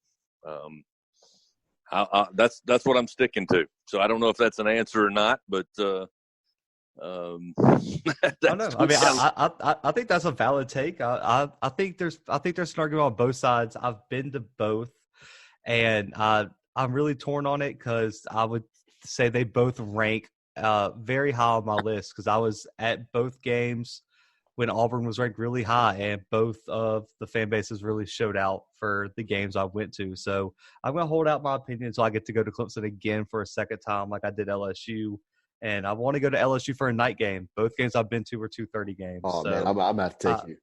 that's what I'm sticking to. So I don't know if that's an answer or not, but I don't know. I mean, I think that's a valid take. I think there's an argument on both sides. I've been to both, and I'm really torn on it because I would say they both rank very high on my list because I was at both games when Auburn was ranked really high, and both of the fan bases really showed out for the games I went to. So I'm going to hold out my opinion until I get to go to Clemson again for a second time like I did LSU. And I want to go to LSU for a night game. Both games I've been to were 2:30 games. Oh, so, man, I'm going to have to take you.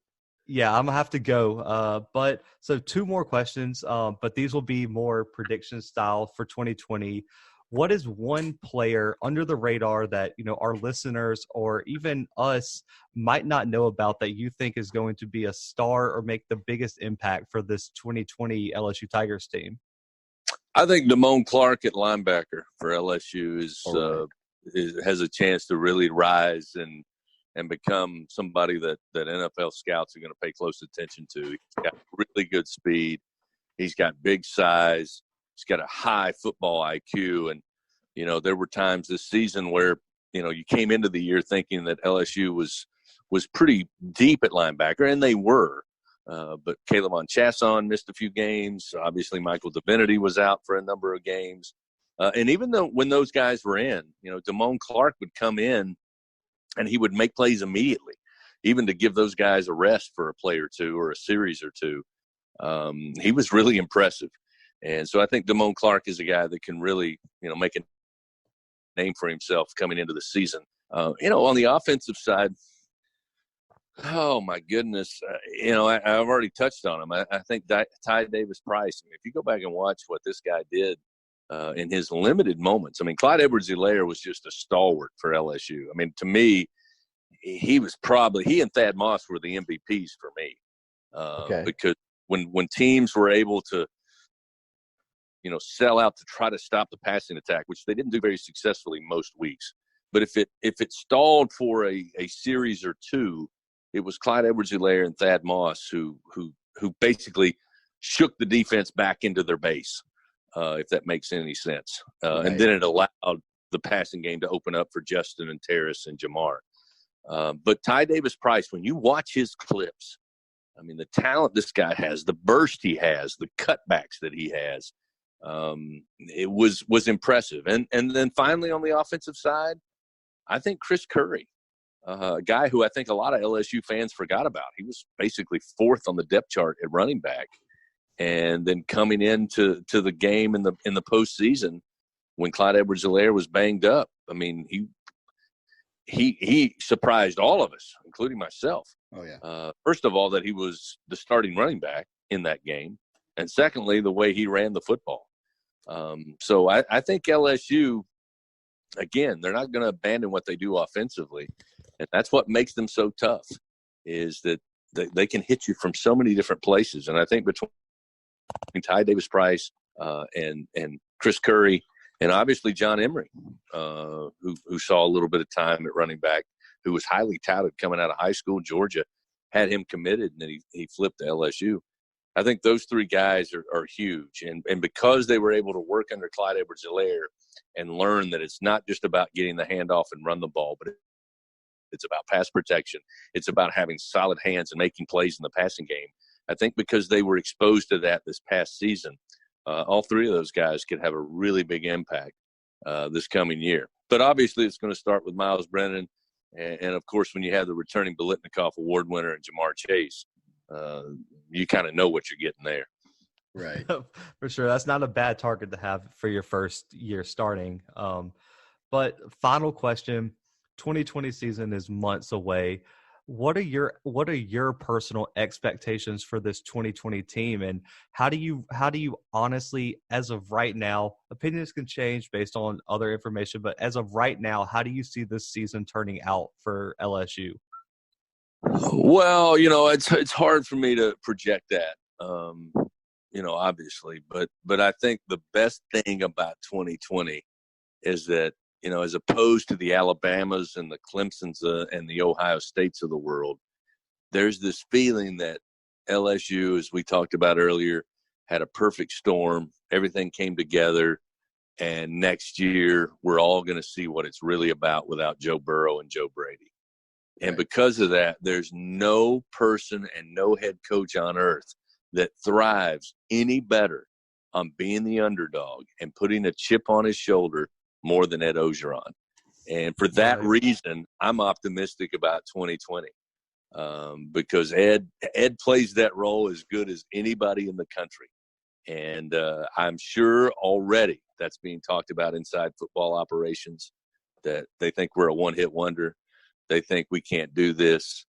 Yeah, I'm going to have to go. But so 2 more questions, but these will be more prediction style for 2020. What is one player under the radar that, our listeners or even us might not know about that you think is going to be a star or make the biggest impact for this 2020 LSU Tigers team? I think Damone Clark at linebacker for LSU has a chance to really rise and and become somebody that NFL scouts are going to pay close attention to. He's got really good speed. He's got big size. He's got a high football IQ. And, there were times this season where, you came into the year thinking that LSU was pretty deep at linebacker, and they were. But Caleb Chasson missed a few games. Obviously, Michael Divinity was out for a number of games. And even though when those guys were in, Damone Clark would come in and he would make plays immediately, even to give those guys a rest for a play or two or a series or two. He was really impressive. And so I think Damone Clark is a guy that can really, make a name for himself coming into the season. On the offensive side, oh, my goodness. I've already touched on him. I think Ty Davis-Price, if you go back and watch what this guy did in his limited moments. Clyde Edwards-Helaire was just a stalwart for LSU. To me, he and Thad Moss were the MVPs for me. Because when teams were able to, sell out to try to stop the passing attack, which they didn't do very successfully most weeks. But if it stalled for a series or two, it was Clyde Edwards-Helaire and Thad Moss who basically shook the defense back into their base, if that makes any sense. Right. And then it allowed the passing game to open up for Justin and Terrace and Jamar. But Ty Davis-Price, when you watch his clips, the talent this guy has, the burst he has, the cutbacks that he has, it was impressive. And then finally on the offensive side, I think Chris Curry, a guy who I think a lot of LSU fans forgot about. He was basically fourth on the depth chart at running back. And then coming into the game in the postseason when Clyde Edwards-Helaire was banged up, he surprised all of us, including myself. Oh, yeah. First of all, that he was the starting running back in that game. And secondly, the way he ran the football. So I think LSU, again, they're not going to abandon what they do offensively. And that's what makes them so tough, is that they can hit you from so many different places. And I think between Ty Davis-Price and Chris Curry, and obviously John Emery, who saw a little bit of time at running back, who was highly touted coming out of high school. Georgia had him committed, and then he flipped to LSU. I think those three guys are huge. And because they were able to work under Clyde Edwards-Helaire and learn that it's not just about getting the handoff and run the ball, but it's about pass protection. It's about having solid hands and making plays in the passing game. I think because they were exposed to that this past season, all three of those guys could have a really big impact this coming year. But obviously it's going to start with Miles Brennan. And of course, when you have the returning Biletnikoff Award winner and Jamar Chase, you kind of know what you're getting there. Right. For sure. That's not a bad target to have for your first year starting. But final question, 2020 season is months away. What are your personal expectations for this 2020 team, and how do you honestly, as of right now, opinions can change based on other information, but as of right now, how do you see this season turning out for LSU? Well, it's hard for me to project that, obviously, but I think the best thing about 2020 is that, as opposed to the Alabamas and the Clemsons and the Ohio States of the world, there's this feeling that LSU, as we talked about earlier, had a perfect storm. Everything came together, and next year we're all going to see what it's really about without Joe Burrow and Joe Brady. And because of that, there's no person and no head coach on earth that thrives any better on being the underdog and putting a chip on his shoulder more than Ed Ogeron. And for that reason, I'm optimistic about 2020 because Ed plays that role as good as anybody in the country. And I'm sure already that's being talked about inside football operations, that they think we're a one-hit wonder. They think we can't do this.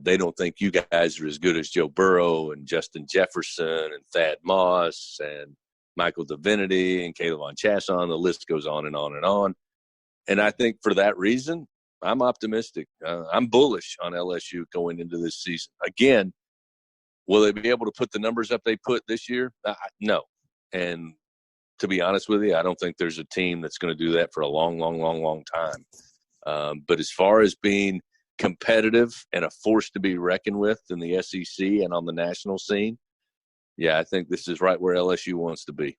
They don't think you guys are as good as Joe Burrow and Justin Jefferson and Thad Moss and Michael Divinity and Caleb Chasson. The list goes on and on and on. And I think for that reason, I'm optimistic. I'm bullish on LSU going into this season. Again, will they be able to put the numbers up they put this year? No. And to be honest with you, I don't think there's a team that's going to do that for a long, long, long, long time. But as far as being competitive and a force to be reckoned with in the SEC and on the national scene, yeah, I think this is right where LSU wants to be.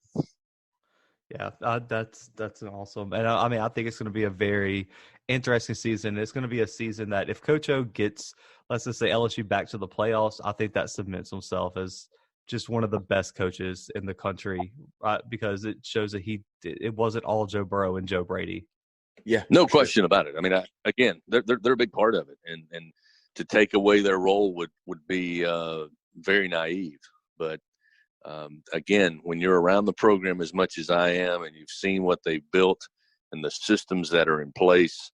Yeah, that's an awesome, and I mean, I think it's going to be a very interesting season. It's going to be a season that if Coach O gets, let's just say, LSU back to the playoffs, I think that cements himself as just one of the best coaches in the country, because it shows that it wasn't all Joe Burrow and Joe Brady. Yeah, no question about it. I mean, again, they're a big part of it, and to take away their role would be very naive. But again, when you're around the program as much as I am, and you've seen what they've built and the systems that are in place,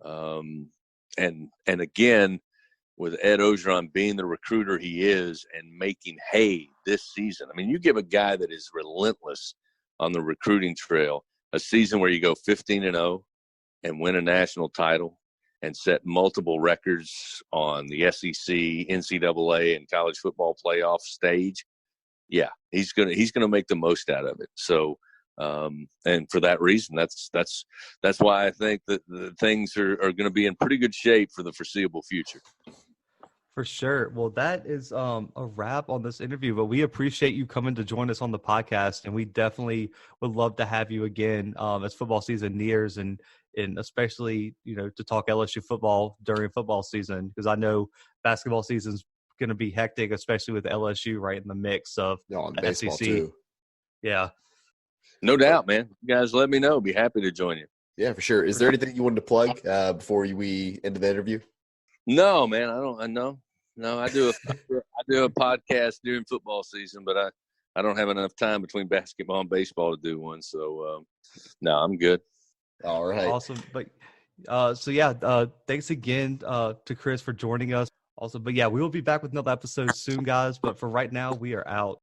and again, with Ed Ogeron being the recruiter he is and making hay this season. I mean, you give a guy that is relentless on the recruiting trail a season where you go 15-0 and win a national title and set multiple records on the SEC, NCAA, and college football playoff stage. Yeah, he's gonna make the most out of it. So, and for that reason, that's why I think that the things are going to be in pretty good shape for the foreseeable future. For sure. Well, that is a wrap on this interview, but we appreciate you coming to join us on the podcast, and we definitely would love to have you again as football season nears, and especially, to talk LSU football during football season, because I know basketball season's going to be hectic, especially with LSU right in the mix of and the baseball SEC. too. Yeah. No doubt, man. You guys let me know. Be happy to join you. Yeah, for sure. Is there anything you wanted to plug before we end the interview? No, man. I know. No, I do a podcast during football season, but I don't have enough time between basketball and baseball to do one. So no, I'm good. All right. Awesome. But thanks again to Chris for joining us. Also, but yeah, we will be back with another episode soon, guys. But for right now, we are out.